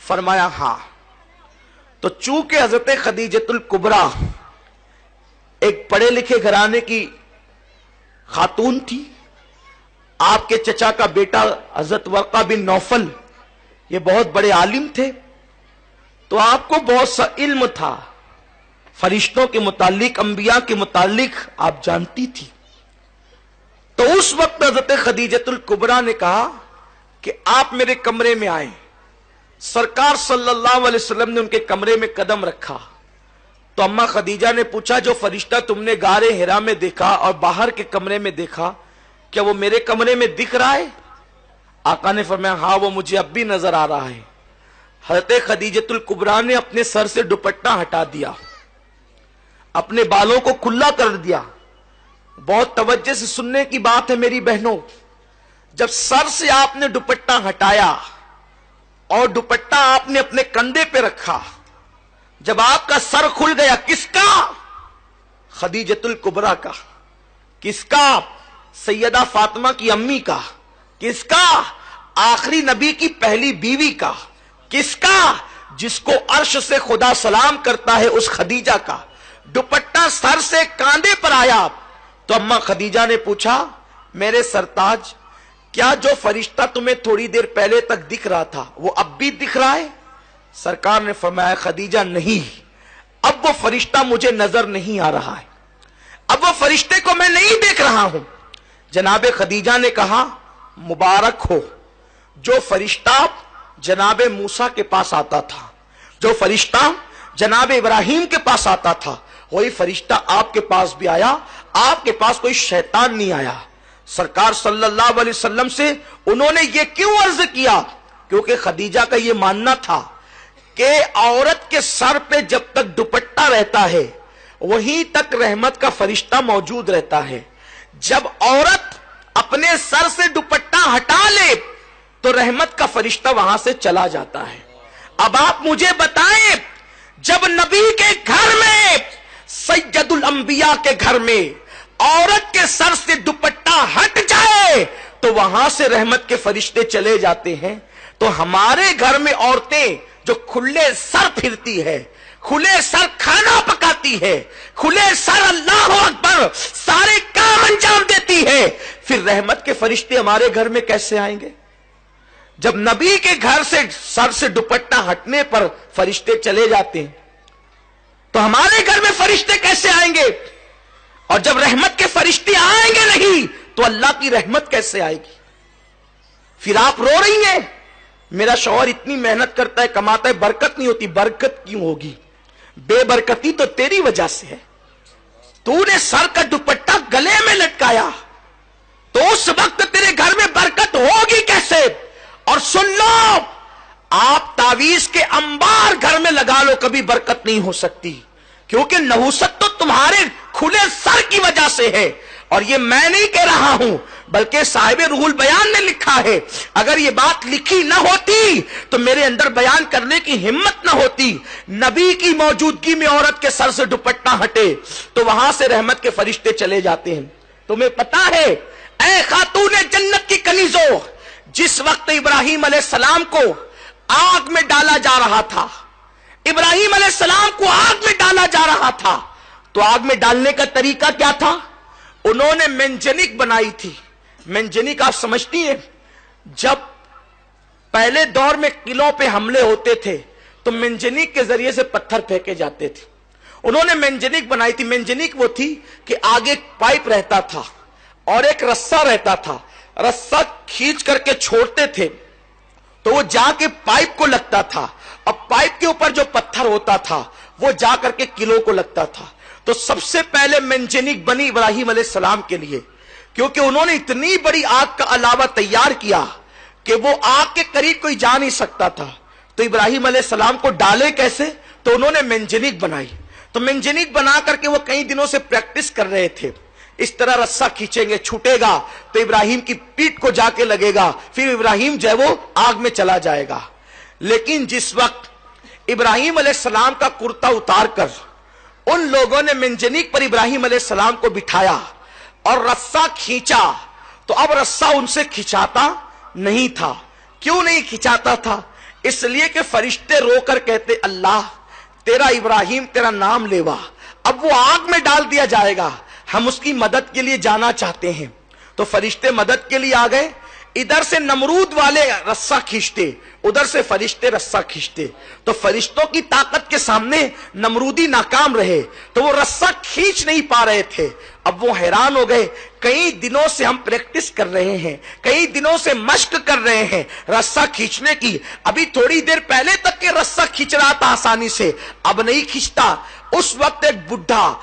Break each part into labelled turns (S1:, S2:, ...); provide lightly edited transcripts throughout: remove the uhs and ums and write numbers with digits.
S1: فرمایا ہاں. تو چونکہ حضرت خدیجۃ الکبریٰ ایک پڑھے لکھے گھرانے کی خاتون تھی، آپ کے چچا کا بیٹا حضرت ورقہ بن نوفل یہ بہت بڑے عالم تھے، تو آپ کو بہت سا علم تھا فرشتوں کے متعلق، انبیاء کے متعلق آپ جانتی تھی. تو اس وقت حضرت خدیجۃ الکبریٰ نے کہا کہ آپ میرے کمرے میں آئیں. سرکار صلی اللہ علیہ وسلم نے ان کے کمرے میں قدم رکھا تو اماں خدیجہ نے پوچھا جو فرشتہ تم نے غار حرا میں دیکھا اور باہر کے کمرے میں دیکھا، کیا وہ میرے کمرے میں دکھ رہا ہے؟ آقا نے فرمایا ہاں وہ مجھے اب بھی نظر آ رہا ہے. حضرت خدیجۃ الکبریٰ نے اپنے سر سے دوپٹہ ہٹا دیا، اپنے بالوں کو کھلا کر دیا. بہت توجہ سے سننے کی بات ہے میری بہنوں، جب سر سے آپ نے دوپٹہ ہٹایا اور دوپٹہ آپ نے اپنے کندھے پہ رکھا، جب آپ کا سر کھل گیا، کس کا؟ خدیجۃ الکبریٰ کا. کس کا؟ سیدہ فاطمہ کی امی کا. کس کا؟ آخری نبی کی پہلی بیوی کا. کس کا؟ جس کو عرش سے خدا سلام کرتا ہے اس خدیجہ کا. دوپٹہ سر سے کاندھے پر آیا تو اماں خدیجہ نے پوچھا میرے سرتاج، کیا جو فرشتہ تمہیں تھوڑی دیر پہلے تک دکھ رہا تھا وہ اب بھی دکھ رہا ہے؟ سرکار نے فرمایا خدیجہ نہیں، اب وہ فرشتہ مجھے نظر نہیں آ رہا ہے، اب وہ فرشتے کو میں نہیں دیکھ رہا ہوں. جناب خدیجہ نے کہا مبارک ہو، جو فرشتہ جناب موسیٰ کے پاس آتا تھا، جو فرشتہ جناب ابراہیم کے پاس آتا تھا، وہی فرشتہ آپ کے پاس بھی آیا. آپ کے پاس کوئی شیطان نہیں آیا. سرکار صلی اللہ علیہ وسلم سے انہوں نے یہ کیوں عرض کیا؟ کیونکہ خدیجہ کا یہ ماننا تھا کہ عورت کے سر پہ جب تک دوپٹہ رہتا ہے وہیں تک رحمت کا فرشتہ موجود رہتا ہے. جب عورت اپنے سر سے دوپٹہ ہٹا لے تو رحمت کا فرشتہ وہاں سے چلا جاتا ہے. اب آپ مجھے بتائیں، جب نبی کے گھر میں، سید الانبیاء کے گھر میں عورت کے سر سے دوپٹہ ہٹ جائے تو وہاں سے رحمت کے فرشتے چلے جاتے ہیں، تو ہمارے گھر میں عورتیں جو کھلے سر پھرتی ہے، کھلے سر کھانا پکاتی ہے، کھلے سر اللہ اکبر سارے کام انجام دیتی ہے، پھر رحمت کے فرشتے ہمارے گھر میں کیسے آئیں گے؟ جب نبی کے گھر سے سر سے دوپٹہ ہٹنے پر فرشتے چلے جاتے ہیں تو ہمارے گھر میں فرشتے کیسے آئیں گے؟ اور جب رحمت کے فرشتے آئیں گے نہیں تو اللہ کی رحمت کیسے آئے گی؟ پھر آپ رو رہی ہیں میرا شوہر اتنی محنت کرتا ہے کماتا ہے برکت نہیں ہوتی. برکت کیوں ہوگی؟ بے برکتی تو تیری وجہ سے ہے. تو نے سر کا دوپٹہ گلے میں لٹکایا تو اس وقت تیرے گھر میں برکت ہوگی کیسے؟ اور سن لو، آپ تعویذ کے انبار گھر میں لگا لو کبھی برکت نہیں ہو سکتی، کیونکہ نحوست تو تمہارے کھلے سر کی وجہ سے ہے. اور یہ میں نہیں کہہ رہا ہوں بلکہ صاحب روح البیان نے لکھا ہے. اگر یہ بات لکھی نہ ہوتی تو میرے اندر بیان کرنے کی ہمت نہ ہوتی. نبی کی موجودگی میں عورت کے سر سے دوپٹہ ہٹے تو وہاں سے رحمت کے فرشتے چلے جاتے ہیں. تمہیں پتا ہے اے خاتون جنت کی کنیزوں، جس وقت ابراہیم علیہ السلام کو آگ میں ڈالا جا رہا تھا، ابراہیم علیہ السلام کو آگ میں ڈالا جا رہا تھا، تو آگ میں ڈالنے کا طریقہ کیا تھا؟ انہوں نے منجنیق بنائی تھی. منجنیق آپ سمجھتی ہیں، جب پہلے دور میں قلعوں پہ حملے ہوتے تھے تو منجنیق کے ذریعے سے پتھر پھینکے جاتے تھے. انہوں نے منجنیق بنائی تھی. منجنیق وہ تھی کہ آگے پائپ رہتا تھا اور ایک رسہ رہتا تھا، رسہ کھینچ کر کے چھوڑتے تھے تو وہ جا کے پائپ کو لگتا تھا، اور پائپ کے اوپر جو پتھر ہوتا تھا وہ جا کر کے قلعوں کو لگتا تھا. تو سب سے پہلے منجنیق بنی ابراہیم علیہ السلام کے لیے، کیونکہ انہوں نے اتنی بڑی آگ کا علاوہ تیار کیا کہ وہ آگ کے قریب کوئی جا نہیں سکتا تھا. تو ابراہیم علیہ السلام کو ڈالے کیسے؟ تو انہوں نے منجنیق بنائی. تو منجنیق بنا کر کے وہ کئی دنوں سے پریکٹس کر رہے تھے. اس طرح رسہ کھینچیں گے، چھوٹے گا تو ابراہیم کی پیٹھ کو جا کے لگے گا، پھر ابراہیم جو ہے وہ آگ میں چلا جائے گا. لیکن جس وقت ابراہیم علیہ السلام کا کرتا اتار کر ان لوگوں نے منجنیق پر ابراہیم علیہ السلام کو بٹھایا اور رسہ کھینچا تو اب رسہ ان سے کھینچاتا نہیں تھا. کیوں نہیں کھینچاتا تھا؟ اس لیے کہ فرشتے رو کر کہتے اللہ تیرا ابراہیم تیرا نام لیوا، اب وہ آگ میں ڈال دیا جائے گا، ہم اس کی مدد کے لیے جانا چاہتے ہیں۔ تو فرشتے مدد کے لیے آ گئے، ادھر سے نمرود والے رسہ کھینچتے، ادھر سے فرشتے رسہ کھینچتے، تو فرشتوں کی طاقت کے سامنے نمرودی ناکام رہے، تو وہ رسہ کھینچ نہیں پا رہے تھے۔ اب وہ حیران ہو گئے، کئی دنوں سے ہم پریکٹس کر رہے ہیں، کئی دنوں سے مشق کر رہے ہیں رسہ کھینچنے کی، ابھی تھوڑی دیر پہلے تک کہ رسہ کھینچ رہا تھا آسانی سے، اب نہیں کھینچتا۔ اس وقت ایک بڈھا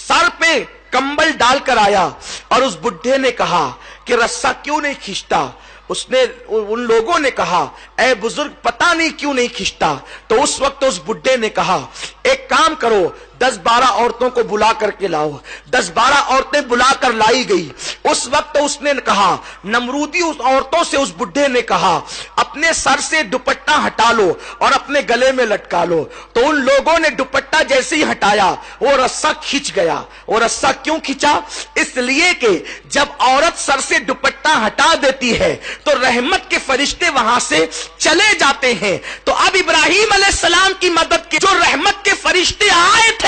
S1: سر پہ کمبل ڈال کر آیا اور اس بڈھے نے کہا کہ رسہ کیوں نہیں کھینچتا؟ ان لوگوں نے کہا اے بزرگ پتہ نہیں کیوں نہیں کھینچتا۔ تو اس وقت اس بڈھے نے کہا ایک کام کرو، 10-12 عورتوں کو بلا کر کے لاؤ۔ 10-12 عورتیں بلا کر لائی گئی۔ اس وقت اس نے کہا، نمرودی اس عورتوں سے اس بڈھے نے کہا اپنے سر سے دوپٹہ ہٹا لو اور اپنے گلے میں لٹکا لو۔ تو ان لوگوں نے دوپٹہ جیسے ہی ہٹایا وہ رسہ کھینچ گیا۔ وہ رسہ کیوں کھینچا؟ اس لیے کہ جب عورت سر سے دوپٹہ ہٹا دیتی ہے تو رحمت کے فرشتے وہاں سے چلے جاتے ہیں۔ تو اب ابراہیم علیہ السلام کی مدد کے جو رحمت کے فرشتے آئے تھے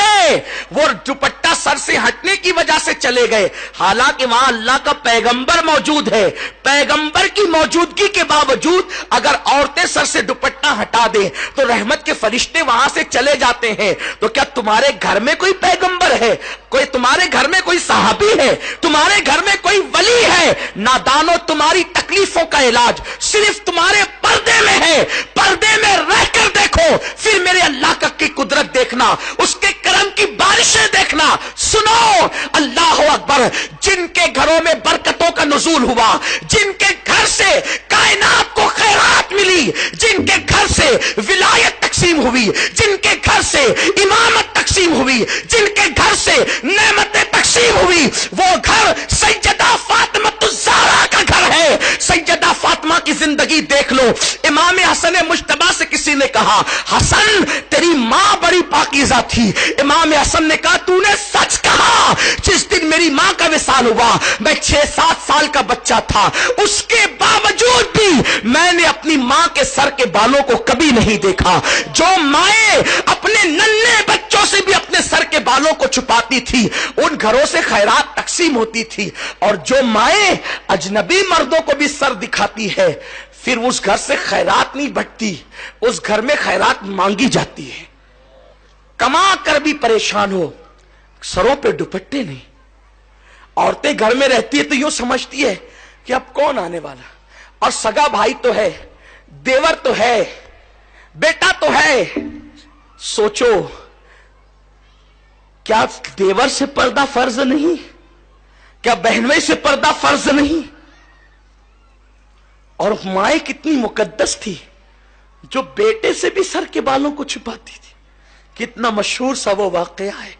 S1: وہ دوپٹہ سر سے ہٹنے کی وجہ سے چلے گئے، حالانکہ وہاں اللہ کا پیغمبر موجود ہے۔ پیغمبر کی موجودگی کے باوجود اگر عورتیں سر سے دوپٹہ ہٹا دیں تو رحمت کے فرشتے وہاں سے چلے جاتے ہیں۔ تو کیا تمہارے گھر میں کوئی پیغمبر ہے؟ کوئی تمہارے گھر میں کوئی صحابی ہے؟ تمہارے گھر میں کوئی ولی ہے؟ نادانو تمہاری تکلیفوں کا علاج صرف تمہارے پردے میں ہے۔ پردے میں رہ کر دیکھو، پھر میرے اللہ کی قدرت دیکھنا، اس کے کرم کی بارشیں دیکھنا۔ سنو اللہ اکبر، جن کے گھروں میں برکتوں کا نزول ہوا، جن کے گھر سے کائنات کو خیرات ملی، جن کے گھر سے ولایت تقسیم ہوئی، جن کے گھر سے امامت تقسیم ہوئی، جن کے گھر سے نعمتیں تقسیم ہوئی، وہ گھر سیدہ فاطمہ الزہرا کا گھر ہے۔ سیدہ فاطمہ کی زندگی دیکھ لو۔ امام حسن مجتبی سے کسی نے کہا حسن تیری ماں بڑی پاکیزہ تھی۔ امام حسن نے کہا تو نے سچ کہا، جس دن میری ماں کا وصال ہوا میں 6-7 سال کا بچہ تھا، اس کے باوجود بھی میں نے اپنی ماں کے سر کے بالوں کو کبھی نہیں دیکھا۔ جو مائیں اپنے ننھے بچوں سے بھی اپنے سر کے بالوں کو چھپاتی تھی ان گھروں سے خیرات تقسیم ہوتی تھی، اور جو مائیں اجنبی مردوں کو بھی سر دکھاتی ہے پھر اس گھر سے خیرات نہیں بٹتی، اس گھر میں خیرات مانگی جاتی ہے۔ کما کر بھی پریشان ہو، سروں پہ دوپٹے نہیں۔ عورتیں گھر میں رہتی ہے تو یوں سمجھتی ہے کہ اب کون آنے والا، اور سگا بھائی تو ہے، دیور تو ہے، بیٹا تو ہے۔ سوچو کیا دیور سے پردہ فرض نہیں؟ کیا بہنوئی سے پردہ فرض نہیں؟ اور مائیں کتنی مقدس تھی جو بیٹے سے بھی سر کے بالوں کو چھپاتی تھی۔ کتنا مشہور سا وہ واقعہ ہے۔